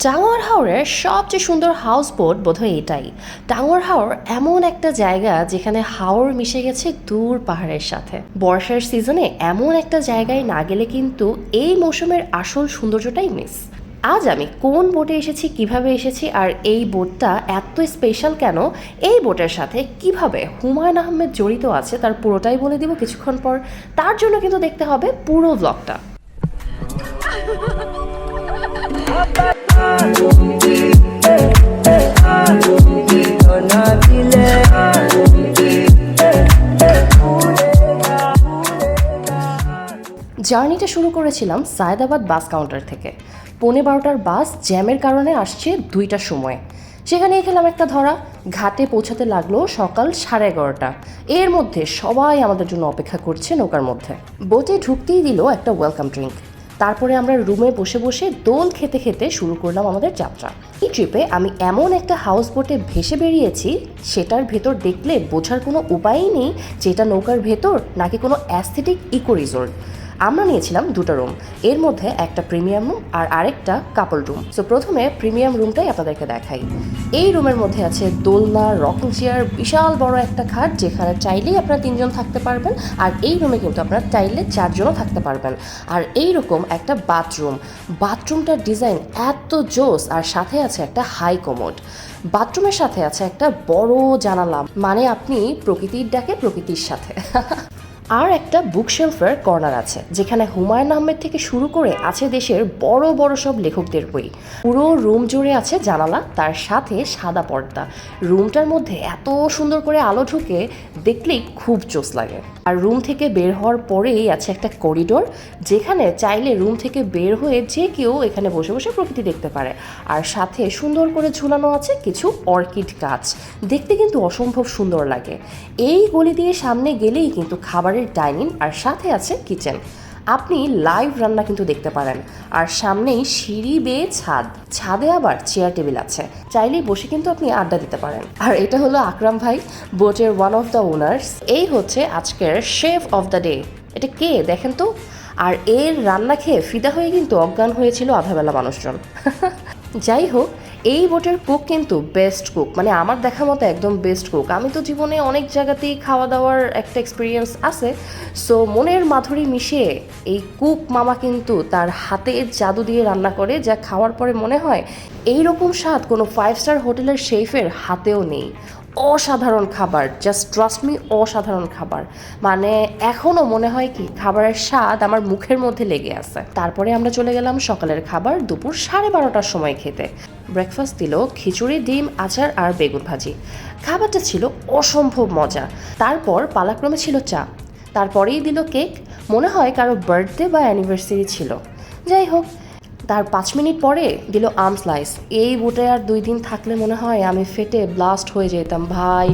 টাঙ্গুয়ার হাওরের সবচেয়ে সুন্দর হাউস বোট বোধহয় এটাই। টাঙ্গুয়ার হাওর এমন একটা জায়গা যেখানে হাওর মিশে গেছে দূর পাহাড়ের সাথে। বর্ষার সিজনে এমন একটা জায়গায় না গেলে কিন্তু এই মৌসুমের আসল সৌন্দর্যটাই মিস। আজ আমি কোন বোটে এসেছি, কিভাবে এসেছি, আর এই বোটটা এত স্পেশাল কেন, এই বোটের সাথে কিভাবে হুমায়ুন আহমেদ জড়িত আছে তার পুরোটাই বলে দিব কিছুক্ষণ পর। তার জন্য কিন্তু দেখতে হবে পুরো ব্লগটা। জার্নিটা শুরু করেছিলাম সায়দাবাদ বাস কাউন্টার থেকে। 11:15টার বাস জ্যামের কারণে আসছে 2টার সময়। সেখানে খেলাম একটা ধরা। ঘাটে পৌঁছাতে লাগলো সকাল 11:30। এর মধ্যে সবাই আমাদের জন্য অপেক্ষা করছে নৌকার মধ্যে। বোটে ঢুকতেই দিল একটা ওয়েলকাম ড্রিঙ্ক। তারপরে আমরা রুমে বসে বসে দোল খেতে খেতে শুরু করলাম আমাদের যাত্রা। এই ট্রিপে আমি এমন একটা হাউস বোটে ভেসে বেরিয়েছি, সেটার ভেতর দেখলে বোঝার কোনো উপায়ই নেই যেটা নৌকার ভেতর নাকি কোনো অ্যাস্থেটিক ইকো রিসোর্ট। আমরা নিয়েছিলাম 2টা রুম, এর মধ্যে একটা প্রিমিয়াম রুম আর আরেকটা কাপল রুম। সো প্রথমে প্রিমিয়াম রুমটাই আপনাদেরকে দেখাই। এই রুমের মধ্যে আছে দোলনা, রকিং চেয়ার, বিশাল বড় একটা খাট যেখানে চাইলেই আপনারা 3জন থাকতে পারবেন। আর এই রুমে কিন্তু আপনারা চাইলে 4জনও থাকতে পারবেন। আর এইরকম একটা বাথরুমটার ডিজাইন এত জোস, আর সাথে আছে একটা হাই কমোড। বাথরুমের সাথে আছে একটা বড় জানালা, মানে আপনি প্রকৃতির ডাকে প্রকৃতির সাথে। আর একটা বুকশেলফের কর্নার আছে যেখানে হুমায়ুন আহমেদ থেকে শুরু করে আছে দেশের বড় বড় সব লেখকদের বই। পুরো রুম জুড়ে আছে জানালা, তার সাথে সাদা পর্দা। রুমটার মধ্যে এত সুন্দর করে আলো ঢুকে, দেখলেই খুব জোস লাগে। আর রুম থেকে বের হওয়ার পরেই আছে একটা করিডোর, যেখানে চাইলে রুম থেকে বের হয়ে যে কেউ এখানে বসে বসে প্রকৃতি দেখতে পারে। আর সাথে সুন্দর করে ঝুলানো আছে কিছু অর্কিড গাছ, দেখতে কিন্তু অসম্ভব সুন্দর লাগে। এই গলি দিয়ে সামনে গেলেই কিন্তু খাবারের ডাইনিং, আর সাথে আছে কিচেন। আপনি লাইভ রান্না কিন্তু দেখতে পারেন। আর সামনেই সিঁড়ি বেয়ে ছাদে আবার চেয়ার টেবিল আছে, চাইলেই বসে কিন্তু আপনি আড্ডা দিতে পারেন। আর এটা হলো আকরাম ভাই, বোটের ওয়ান অফ দ্য ওনার্স। এই হচ্ছে আজকের শেফ অফ দ্য ডে। এটা কে দেখেন তো। আর এর রান্না খেয়ে ফিদা হয়ে কিন্তু অজ্ঞান হয়েছিল আধাবেলা মানুষজন। যাই হোক, এই বোটের কুক কিন্তু বেস্ট কুক, মানে আমার দেখা মতো একদম বেস্ট কুক। আমি তো জীবনে অনেক জায়গাতেই খাওয়া দাওয়ার একটা এক্সপিরিয়েন্স আছে, সো মনের মাধুরী মিশিয়ে এই কুক মামা কিন্তু তার হাতের জাদু দিয়ে রান্না করে, যা খাওয়ার পরে মনে হয় এইরকম স্বাদ কোনো 5 স্টার হোটেলের শেফের হাতেও নেই। অসাধারণ খাবার, জাস্ট ট্রাস্ট মি, অসাধারণ খাবার। মানে এখনও মনে হয় কি খাবারের স্বাদ আমার মুখের মধ্যে লেগে আছে। তারপরে আমরা চলে গেলাম সকালের খাবার দুপুর 12:30টার সময় খেতে। ব্রেকফাস্ট দিল খিচুড়ি, ডিম, আচার আর বেগুন ভাজি। খাবারটা ছিল অসম্ভব মজা। তারপর পালাক্রমে ছিল চা, তারপরেই দিল কেক। মনে হয় কারো বার্থডে বা অ্যানিভার্সারি ছিল। যাই হোক, তার 5 মিনিট পরে দিল আম স্লাইস। এই বোটে আর 2 দিন থাকলে মনে হয় আমি ফেটে ব্লাস্ট হয়ে যেতাম ভাই।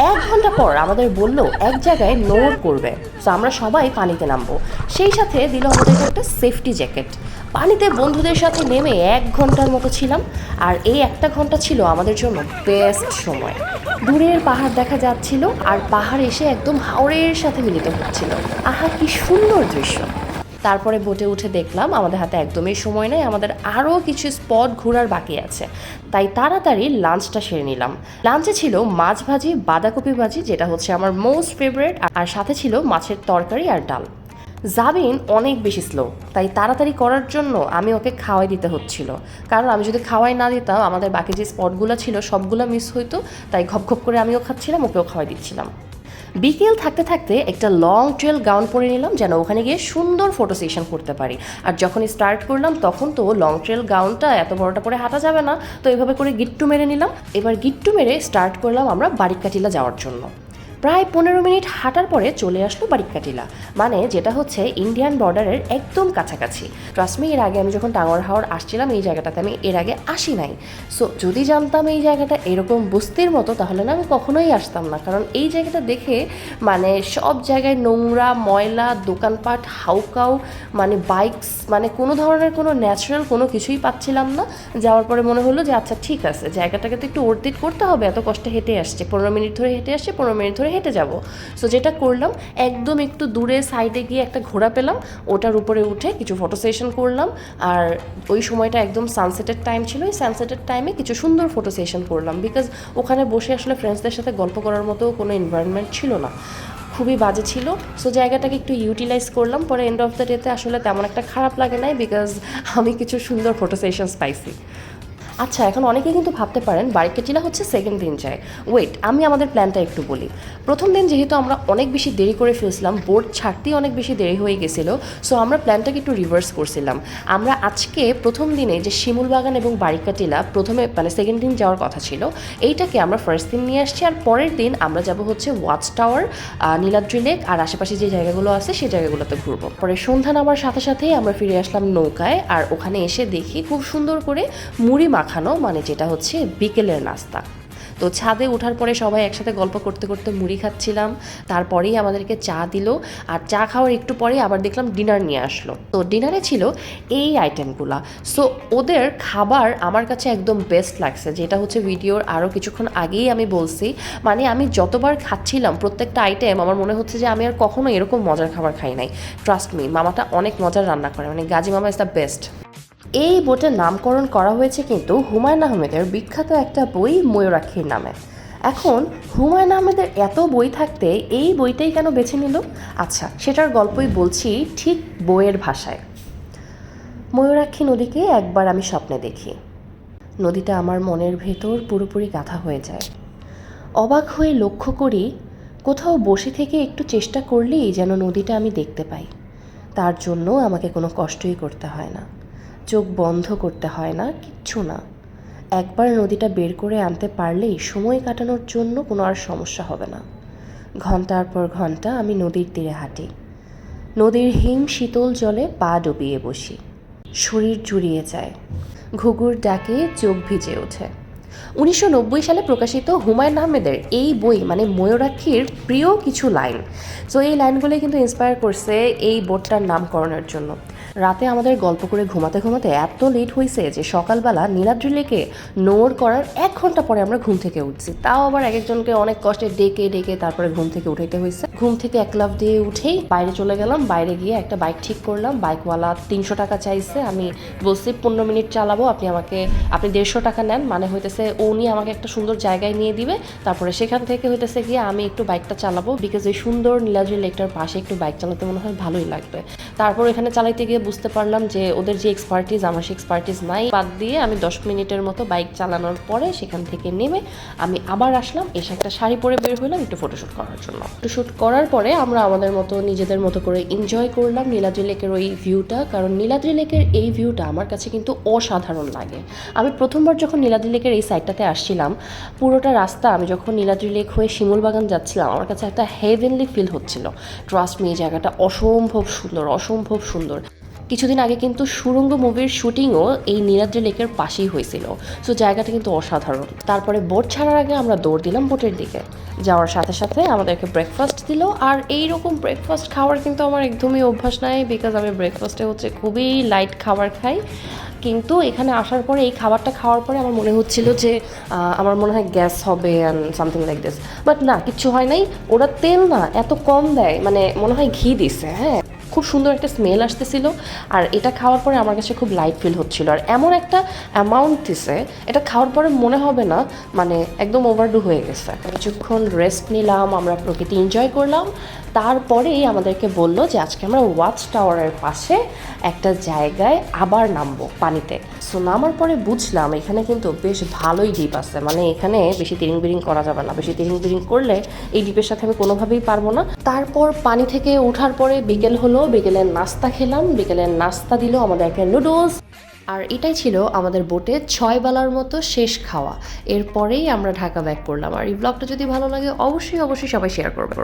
1 ঘন্টা পর আমাদের বললো এক জায়গায় নোট করবে, তো আমরা সবাই পানিতে নামবো। সেই সাথে দিল আমাদেরকে একটা সেফটি জ্যাকেট। পানিতে বন্ধুদের সাথে নেমে 1 ঘন্টার মতো ছিলাম। আর এই 1টা ঘন্টা ছিল আমাদের জন্য বেস্ট সময়। দূরের পাহাড় দেখা যাচ্ছিল, আর পাহাড় এসে একদম হাওরের সাথে মিলিত হচ্ছিল। আহা, কি সুন্দর দৃশ্য। তারপরে বোটে উঠে দেখলাম আমাদের হাতে একদমই সময় নেই, আমাদের আরও কিছু স্পট ঘোরার বাকি আছে। তাই তাড়াতাড়ি লাঞ্চটা সেরে নিলাম। লাঞ্চে ছিল মাছ ভাজি, বাঁধাকপি ভাজি, যেটা হচ্ছে আমার মোস্ট ফেভারিট, আর সাথে ছিল মাছের তরকারি আর ডাল। জাবিন অনেক বেশি স্লো, তাই তাড়াতাড়ি করার জন্য আমি ওকে খাওয়াই দিতে হচ্ছিল। কারণ আমি যদি খাওয়াই না দিতাম আমাদের বাকি যে স্পটগুলো ছিল সবগুলো মিস হইতো। তাই ঘপ করে আমিও খাচ্ছিলাম, ওকেও খাওয়াই দিচ্ছিলাম। বিকেল থাকতে থাকতে একটা লং ট্রেল গাউন পরে নিলাম, যেন ওখানে গিয়ে সুন্দর ফটো সেশন করতে পারি। আর যখন স্টার্ট করলাম তখন তো লং ট্রেল গাউনটা এত বড়টা পরে হাঁটা যাবে না, তো এভাবে করে গিট্টু মেরে নিলাম। এবার গিট্টু মেরে স্টার্ট করলাম আমরা বারিককাটিলা যাওয়ার জন্য। প্রায় 15 মিনিট হাঁটার পরে চলে আসলো বারিককাটিলা, মানে যেটা হচ্ছে ইন্ডিয়ান বর্ডারের একদম কাছাকাছি। ট্রাস্ট মি, এর আগে আমি যখন টাঙ্গুয়ার হাওর আসছিলাম এই জায়গাটাতে আমি এর আগে আসি নাই। সো যদি জানতাম এই জায়গাটা এরকম বস্তির মতো, তাহলে না আমি কখনোই আসতাম না। কারণ এই জায়গাটা দেখে মানে সব জায়গায় নোংরা, ময়লা, দোকানপাট, হাউকাউ, মানে বাইকস, মানে কোনো ধরনের কোনো ন্যাচারাল কোনো কিছুই পাচ্ছিলাম না। যাওয়ার পরে মনে হলো যে আচ্ছা ঠিক আছে, জায়গাটাকে তো একটু অর্থিত করতে হবে, এত কষ্টে হেঁটে আসছে, 15 মিনিট ধরে হেঁটে আসছে, 15 মিনিট ধরে ধরে হেঁটে যাব। সো যেটা করলাম, একদম একটু দূরে সাইডে গিয়ে একটা ঘোড়া পেলাম, ওটার উপরে উঠে কিছু ফটো সেশন করলাম। আর ওই সময়টা একদম সানসেটের টাইম ছিল, ওই সানসেটের টাইমে কিছু সুন্দর ফটো সেশন করলাম, বিকজ ওখানে বসে আসলে ফ্রেন্ডসদের সাথে গল্প করার মতো কোনো এনভায়রনমেন্ট ছিল না, খুবই বাজে ছিল। সো জায়গাটাকে একটু ইউটিলাইজ করলাম। পরে এন্ড অফ দ্য ডেতে আসলে তেমন একটা খারাপ লাগে নাই, বিকজ আমি কিছু সুন্দর ফটো সেশনস পাইছি। আচ্ছা, এখন অনেকেই কিন্তু ভাবতে পারেন বারিকাটিলা হচ্ছে সেকেন্ড দিন যায়। ওয়েট, আমি আমাদের প্ল্যানটা একটু বলি। প্রথম দিন যেহেতু আমরা অনেক বেশি দেরি করে ফেলছিলাম, বোট ছাড়তেই অনেক বেশি দেরি হয়ে গেছিলো, সো আমরা প্ল্যানটাকে একটু রিভার্স করছিলাম। আমরা আজকে প্রথম দিনে যে শিমুল বাগান এবং বারিকাটিলা প্রথমে মানে সেকেন্ড দিন যাওয়ার কথা ছিল, এইটাকে আমরা ফার্স্ট দিন নিয়ে আসছি। আর পরের দিন আমরা যাব হচ্ছে ওয়াচ টাওয়ার, নীলাদ্রি লেক আর আশেপাশে যে জায়গাগুলো আছে সেই জায়গাগুলোতে ঘুরবো। পরে সন্ধ্যা নামার সাথে সাথেই আমরা ফিরে আসলাম নৌকায়। আর ওখানে এসে দেখি খুব সুন্দর করে মুড়ি মাখানো, মানে যেটা হচ্ছে বিকেলের নাস্তা। তো ছাদে ওঠার পরে সবাই একসাথে গল্প করতে করতে মুড়ি খাচ্ছিলাম। তারপরেই আমাদেরকে চা দিল, আর চা খাওয়ার একটু পরেই আবার দেখলাম ডিনার নিয়ে আসলো। তো ডিনারে ছিল এই আইটেমগুলা। সো ওদের খাবার আমার কাছে একদম বেস্ট লাগছে, যেটা হচ্ছে ভিডিওর আরও কিছুক্ষণ আগেই আমি বলছি। মানে আমি যতবার খাচ্ছিলাম প্রত্যেকটা আইটেম আমার মনে হচ্ছে যে আমি আর কখনো এরকম মজার খাবার খাই নাই। ট্রাস্ট মি, মামাটা অনেক মজার রান্না করে, মানে গাজী মামা ইজ দ্য বেস্ট। এই বইটার নামকরণ করা হয়েছে কিন্তু হুমায়ুন আহমেদের বিখ্যাত একটা বই ময়ূরাক্ষীর নামে। এখন হুমায়ুন আহমেদের এত বই থাকতে এই বইটাই কেন বেছে নিল? আচ্ছা, সেটার গল্পই বলছি ঠিক বইয়ের ভাষায়। ময়ূরাক্ষী নদীকে একবার আমি স্বপ্নে দেখি। নদীটা আমার মনের ভেতর পুরোপুরি গাঁথা হয়ে যায়। অবাক হয়ে লক্ষ্য করি, কোথাও বসে থেকে একটু চেষ্টা করলেই যেন নদীটা আমি দেখতে পাই। তার জন্য আমাকে কোনো কষ্টই করতে হয় না, চোখ বন্ধ করতে হয় না, কিচ্ছু না। একবার নদীটা বের করে আনতে পারলেই সময় কাটানোর জন্য কোনো আর সমস্যা হবে না। ঘন্টার পর ঘন্টা আমি নদীর তীরে হাঁটি, নদীর হিম শীতল জলে পা ডুবিয়ে বসি। শরীর জুড়িয়ে যায়, ঘুঘুর ডাকে চোখ ভিজে ওঠে। 1990 সালে প্রকাশিত হুমায়ুন আহমেদের এই বই মানে ময়ূরাক্ষীর প্রিয় কিছু লাইন। সো এই লাইনগুলোই কিন্তু ইন্সপায়ার করছে এই বোটটার নামকরণের জন্য। রাতে আমাদের গল্প করে ঘুমাতে ঘুমাতে এত লেট হয়েছে যে সকালবেলা নীলাদ্রি লেকে নোর করার 1 ঘন্টা পরে আমরা ঘুম থেকে উঠছি। তাও আবার এক একজনকে অনেক কষ্টে ডেকে ডেকে তারপরে ঘুম থেকে উঠাইতে হয়েছে। ঘুম থেকে এক লাফ দিয়ে উঠেই বাইরে চলে গেলাম। বাইরে গিয়ে একটা বাইক ঠিক করলাম। বাইকওয়ালা 300 টাকা চাইছে। আমি বলছি 15 মিনিট চালাবো, আপনি 150 টাকা নেন। মানে হইতেছে উনি আমাকে একটা সুন্দর জায়গায় নিয়ে দিবে, তারপরে সেখান থেকে হইতেছে গিয়ে আমি একটু বাইকটা চালাবো, বিকজ এই সুন্দর নীলাদ্রি লেকটার পাশে একটু বাইক চালাতে মনে হয় ভালোই লাগবে। তারপর এখানে চালাইতে গিয়ে বুঝতে পারলাম যে ওদের যে এক্সপার্টিস, আমার সে এক্সপার্টিস নাই। বাদ দিয়ে আমি 10 মিনিটের মতো বাইক চালানোর পরে সেখান থেকে নেমে আমি আবার আসলাম। এসে একটা শাড়ি পরে বের হলাম একটু ফটোশ্যুট করার জন্য। ফটোশ্যুট করার পরে আমরা আমাদের মতো নিজেদের মতো করে এনজয় করলাম নীলাদ্রি লেকের ওই ভিউটা। কারণ নীলাদ্রি লেকের এই ভিউটা আমার কাছে কিন্তু অসাধারণ লাগে। আমি প্রথমবার যখন নীলাদ্রি লেকের এই সাইডটাতে আসছিলাম, পুরোটা রাস্তা আমি যখন নীলাদ্রি লেক হয়ে শিমুল বাগান যাচ্ছিলাম, আমার কাছে একটা হেভেনলি ফিল হচ্ছিল। ট্রাস্ট মি, এই জায়গাটা অসম্ভব সুন্দর, অসম্ভব সুন্দর। কিছুদিন আগে কিন্তু সুরঙ্গ মুভির শুটিংও এই নীলাদ্রি লেকের পাশেই হয়েছিল। সো জায়গাটা কিন্তু অসাধারণ। তারপরে বোট ছাড়ার আগে আমরা দৌড় দিলাম বোটের দিকে। যাওয়ার সাথে সাথে আমাদেরকে ব্রেকফাস্ট দিল। আর এইরকম ব্রেকফাস্ট খাওয়ার কিন্তু আমার একদমই অভ্যাস নাই, বিকজ আমি ব্রেকফাস্টে হচ্ছে খুবই লাইট খাবার খাই। কিন্তু এখানে আসার পরে এই খাবারটা খাওয়ার পরে আমার মনে হচ্ছিল যে আমার মনে হয় গ্যাস হবে and something like this, but না, কিচ্ছু হয় নাই। ওরা তেল না এত কম দেয়, মানে মনে হয় ঘি দিছে। হ্যাঁ, খুব সুন্দর একটা স্মেল আসতেছিল। আর এটা খাওয়ার পরে আমার কাছে খুব লাইট ফিল হচ্ছিল। আর এমন একটা অ্যামাউন্ট দিছে, এটা খাওয়ার পরে মনে হবে না মানে একদম ওভারডু হয়ে গেছে। কিছুক্ষণ রেস্ট নিলাম, আমরা প্রকৃতি এনজয় করলাম। তারপরেই আমাদেরকে বললো যে আজকে আমরা ওয়াচ টাওয়ারের পাশে একটা জায়গায় আবার নামবো পানিতে। সো নামার পরে বুঝলাম এখানে কিন্তু বেশ ভালোই ডিপ আছে, মানে এখানে বেশি তিরিং বিরিং করা যাবে না। বেশি তিরিং বিরিং করলে এই ডিপের সাথে আমি কোনোভাবেই পারবো না। তারপর পানি থেকে ওঠার পরে বিকেল হলো, বিকেলের নাস্তা খেলাম। বিকেলের নাস্তা দিল আমাদেরকে নুডলস। আর এটাই ছিল আমাদের বোটে 6 বেলার মতো শেষ খাওয়া। এরপরেই আমরা ঢাকা ব্যাক করলাম। আর এই ব্লগটা যদি ভালো লাগে অবশ্যই অবশ্যই সবাই শেয়ার করবে।